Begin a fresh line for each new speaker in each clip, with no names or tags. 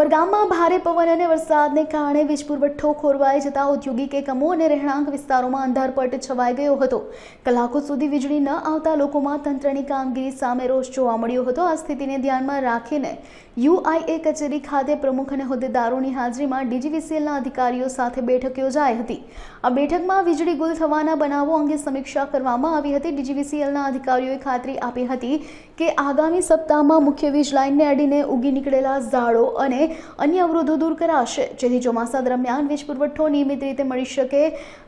ઉમરગામમાં ભારે પવન અને વરસાદને કારણે વીજ પુરવઠો ખોરવાઈ જતા ઔદ્યોગિક એકમો અને રહેણાંક વિસ્તારોમાં અંધારપટ છવાઈ ગયો હતો। કલાકો સુધી વીજળી ન આવતા લોકોમાં તંત્રની કામગીરી સામે રોષ જોવા મળ્યો હતો। આ સ્થિતિને ધ્યાનમાં રાખીને યુઆઈએ કચેરી ખાતે પ્રમુખ અને હોદ્દેદારોની હાજરીમાં ડીજીવીસીએલના અધિકારીઓ સાથે બેઠક યોજાઈ હતી। આ બેઠકમાં વીજળી ગુલ થવાના બનાવો અંગે સમીક્ષા કરવામાં આવી હતી। ડીજીવીસીએલના અધિકારીઓએ ખાતરી આપી હતી કે આગામી સપ્તાહમાં મુખ્ય વીજ લાઇનને અડીને ઉગી નીકળેલા ઝાડો અને અન્ય અવરોધો દૂર કરાશે, જેથી ચોમાસા દરમિયાન વીજ પુરવઠો નિયમિત રીતે મળી શકે।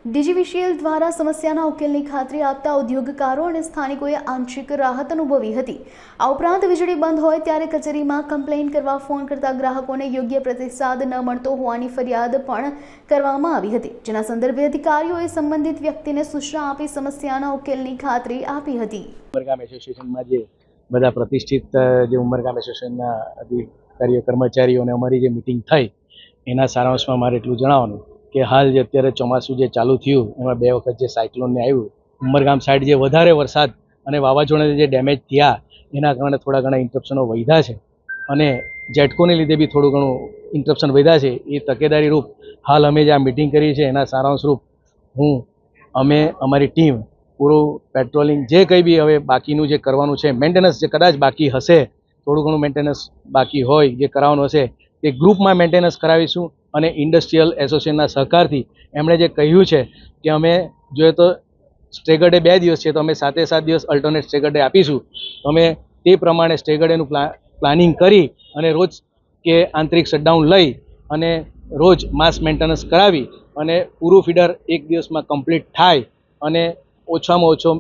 ડીજીવીસીએલ દ્વારા સમસ્યાના ઉકેલની ખાતરી આપતા ઉદ્યોગકારો અને સ્થાનિકોએ આંશિક રાહત અનુભવી હતી। આ ઉપરાંત વીજળી બંધ હોય ત્યારે કચેરીમાં કમ્પ્લેન કરવા ફોન કરતા ગ્રાહકોને યોગ્ય પ્રતિસાદ ન મળતો હોવાની ફરિયાદ પણ કરવામાં આવી હતી, જેના સંદર્ભે અધિકારીઓએ સંબંધિત વ્યક્તિને સૂચના આપી સમસ્યાના ઉકેલની ખાતરી આપી હતી।
ઉમરગામ એસોસિએશનમાં જે બધા પ્રતિષ્ઠિત જે ઉમરગામ એસોસિએશનના અધિકારીઓ કર્મચારીઓને અમારી જે મિટિંગ થઈ એના સારાંશમાં મારે એટલું જણાવવાનું કે હાલ જે અત્યારે ચોમાસું જે ચાલુ થયું એમાં 2 વખત જે સાયક્લોનને આવ્યું, ઉમરગામ સાઈડ જે વધારે વરસાદ અને વાવાઝોડાને જે ડેમેજ થયા એના કારણે થોડા ઘણા ઇન્ટરપ્શનો વધ્યા છે અને જેટકોને લીધે બી થોડું ઘણું ઇન્ટરપ્શન વધ્યા છે। એ તકેદારી રૂપ હાલ અમે જે આ મિટિંગ કરી છે એના સારાંશ રૂપ અમે અમારી ટીમ પૂરું પેટ્રોલિંગ જે કંઈ બી હવે બાકીનું જે કરવાનું છે મેન્ટેનન્સ જે કદાચ બાકી હશે, થોડું ઘણું મેન્ટેનન્સ બાકી હોય જે કરાવવાનું હશે તે ગ્રુપમાં મેન્ટેનન્સ કરાવીશું અને ઇન્ડસ્ટ્રીયલ એસોસિએશનના સહકારથી એમણે જે કહ્યું છે કે અમે જોઈએ તો સ્ટેગર ડે 2 દિવસ છે તો અમે 7 દિવસ અલ્ટરનેટ સ્ટેગર ડે આપીશું। તો અમે તે પ્રમાણે સ્ટેગર ડેનું પ્લાનિંગ કરી અને રોજ કે આંતરિક શટડાઉન લઈ અને રોજ માસ મેન્ટેનન્સ કરાવી અને પૂરું ફીડર 1 દિવસમાં કમ્પ્લીટ થાય અને ઓછામાં ઓછો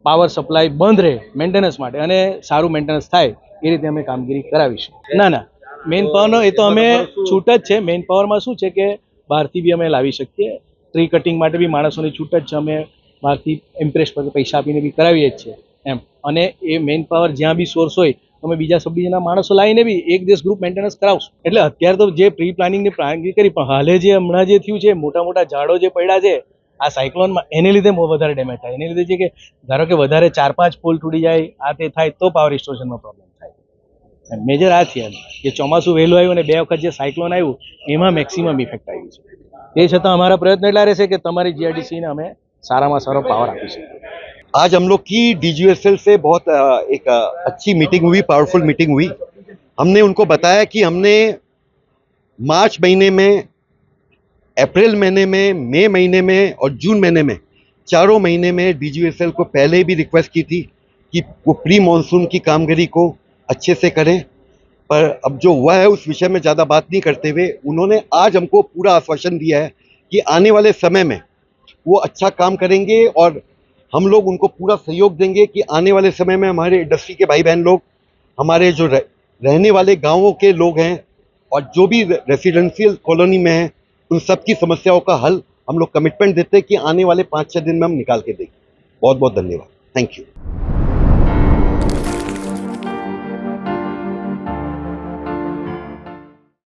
પાવર સપ્લાય બંધ રહે મેન્ટેનન્સ માટે અને સારું મેન્ટેનન્સ થાય એ રીતે અમે કામગીરી કરાવીશું। ના મેઇન પાવરનો એ તો અમે છૂટ જ છે। મેઇન પાવરમાં શું છે કે બહારથી બી અમે લાવી શકીએ, ટ્રી કટિંગ માટે બી માણસોની છૂટ જ છે, અમે બહારથી ઇમ્પ્રેસ પર પૈસા આપીને બી કરાવીએ જ છીએ એમ। અને એ મેઇન પાવર જ્યાં બી સોર્સ હોય તો અમે બીજા સબડિવિઝનના માણસો લાવીને બી 1 દિવસ ગ્રુપ મેન્ટેનન્સ કરાવશું। એટલે અત્યારે તો જે પ્રી પ્લાનિંગની પ્લાનિંગ કરી પણ હાલે જે હમણાં જે થયું છે મોટા મોટા ઝાડો જે પડ્યા છે આ સાયક્લોનમાં એને લીધે બહુ વધારે ડેમેજ થાય। એને લીધે છે કે ધારો કે વધારે 4-5 પોલ તૂટી જાય આ તે થાય તો પાવર રિસ્ટોરેશનમાં પ્રોબ્લેમ થાય। મેજર આ છે કે ચોમાસું વહેલું આવ્યું અને 2 વખત જે સાયક્લોન આવ્યું એમાં મેક્સિમમ ઇફેક્ટ આવી છે। તે છતાં અમારા પ્રયત્ન એટલા રહેશે કે તમારી જીઆઈડીસીને અમે સારામાં સારો પાવર આપી શકીએ।
आज हम लोग की डीजीवीसीएल से बहुत एक अच्छी मीटिंग हुई, पावरफुल मीटिंग हुई। हमने उनको बताया कि हमने मार्च महीने में, अप्रैल महीने में, मई महीने में और जून महीने में 4 महीने में डीजीवीसीएल को पहले भी रिक्वेस्ट की थी कि वो प्री मानसून की कामगिरी को अच्छे से करें, पर अब जो हुआ है उस विषय में ज़्यादा बात नहीं करते हुए उन्होंने आज हमको पूरा आश्वासन दिया है कि आने वाले समय में वो अच्छा काम करेंगे और हम लोग उनको पूरा सहयोग देंगे कि आने वाले समय में हमारे इंडस्ट्री के भाई बहन लोग, हमारे जो रहने वाले गाँवों के लोग हैं और जो भी रेसिडेंशियल कॉलोनी में हैं उन सब की समस्याओं का हल हम लोग कमिटमेंट देते हैं कि आने वाले 5-6 दिन में हम निकाल के देंगे। बहुत बहुत धन्यवाद। Thank you.